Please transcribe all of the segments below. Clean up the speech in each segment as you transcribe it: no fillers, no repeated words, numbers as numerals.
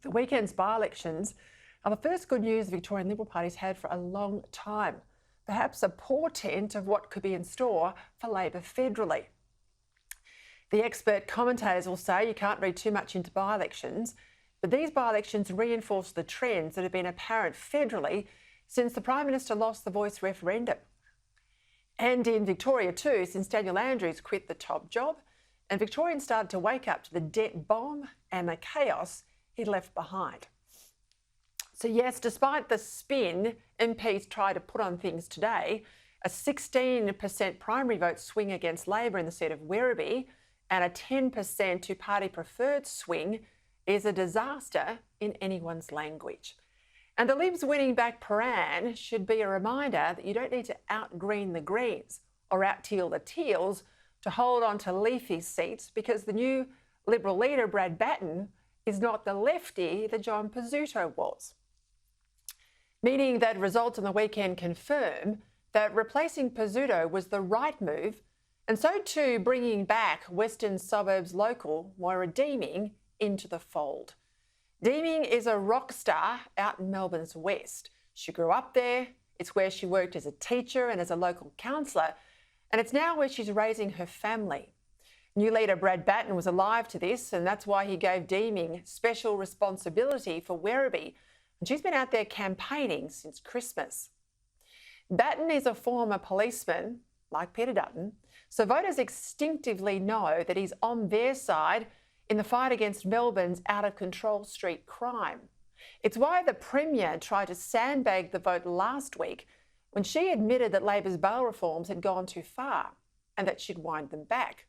The weekend's by-elections are the first good news the Victorian Liberal Party's had for a long time, perhaps a portent of what could be in store for Labor federally. The expert commentators will say you can't read too much into by-elections, but these by-elections reinforce the trends that have been apparent federally since the Prime Minister lost the voice referendum. And in Victoria too, since Daniel Andrews quit the top job and Victorians started to wake up to the debt bomb and the chaos he'd left behind. So yes, despite the spin MPs try to put on things today, a 16% primary vote swing against Labor in the seat of Werribee and a 10% two-party preferred swing is a disaster in anyone's language. And the Libs winning back Prahran should be a reminder that you don't need to out-green the Greens or out-teal the Teals to hold on to leafy seats, because the new Liberal leader Brad Battin is not the lefty that John Pesutto was. Meaning that results on the weekend confirm that replacing Pesutto was the right move, and so too bringing back Western Suburbs local Moira Deeming into the fold. Deeming is a rock star out in Melbourne's west. She grew up there, it's where she worked as a teacher and as a local councillor, and it's now where she's raising her family. New leader Brad Battin was alive to this, and that's why he gave Deeming special responsibility for Werribee, and she's been out there campaigning since Christmas. Battin is a former policeman, like Peta Credlin, so voters instinctively know that he's on their side in the fight against Melbourne's out-of-control street crime. It's why the Premier tried to sandbag the vote last week when she admitted that Labor's bail reforms had gone too far and that she'd wind them back.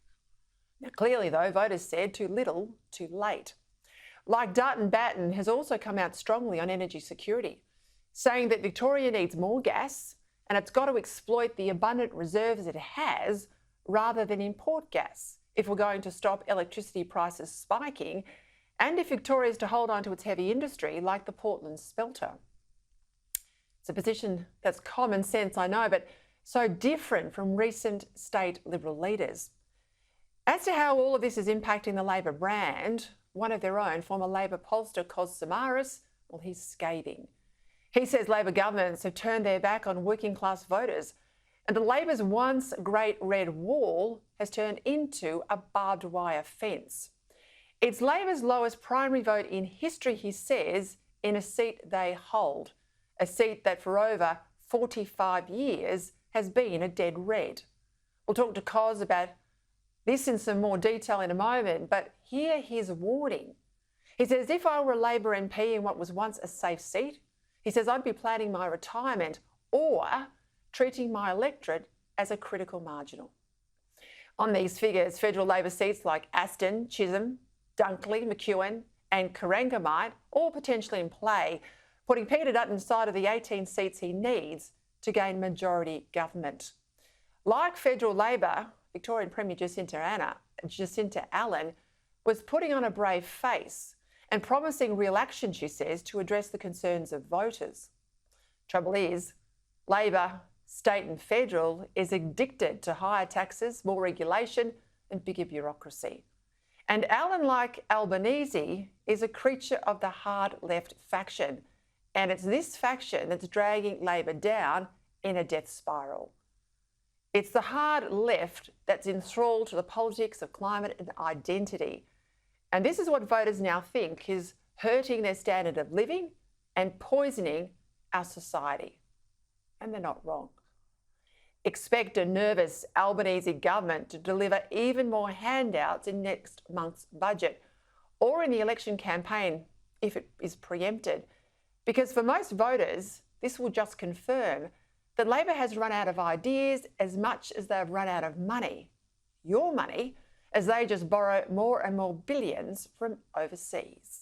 Now, clearly, though, voters said too little, too late. Like Dutton, Battin has also come out strongly on energy security, saying that Victoria needs more gas and it's got to exploit the abundant reserves it has rather than import gas if we're going to stop electricity prices spiking and if Victoria is to hold on to its heavy industry like the Portland smelter. It's a position that's common sense, I know, but so different from recent state Liberal leaders. As to how all of this is impacting the Labor brand, one of their own, former Labor pollster Cos Samaras, well, he's scathing. He says Labor governments have turned their back on working class voters, and the Labor's once great red wall has turned into a barbed wire fence. It's Labor's lowest primary vote in history, he says, in a seat they hold, a seat that for over 45 years has been a dead red. We'll talk to Cos about this in some more detail in a moment, but hear his warning. He says, if I were a Labor MP in what was once a safe seat, he says I'd be planning my retirement or treating my electorate as a critical marginal. On these figures, federal Labor seats like Aston, Chisholm, Dunkley, McEwen and Corangamite all potentially in play, putting Peter Dutton inside of the 18 seats he needs to gain majority government. Like federal Labor, Victorian Premier Jacinta Allen was putting on a brave face and promising real action, she says, to address the concerns of voters. Trouble is, Labor, state and federal, is addicted to higher taxes, more regulation and bigger bureaucracy. And Allen, like Albanese, is a creature of the hard left faction. And it's this faction that's dragging Labor down in a death spiral. It's the hard left that's enthralled to the politics of climate and identity. And this is what voters now think is hurting their standard of living and poisoning our society. And they're not wrong. Expect a nervous Albanese government to deliver even more handouts in next month's budget or in the election campaign if it is preempted. Because for most voters, this will just confirm that Labor has run out of ideas as much as they've run out of money, your money, as they just borrow more and more billions from overseas.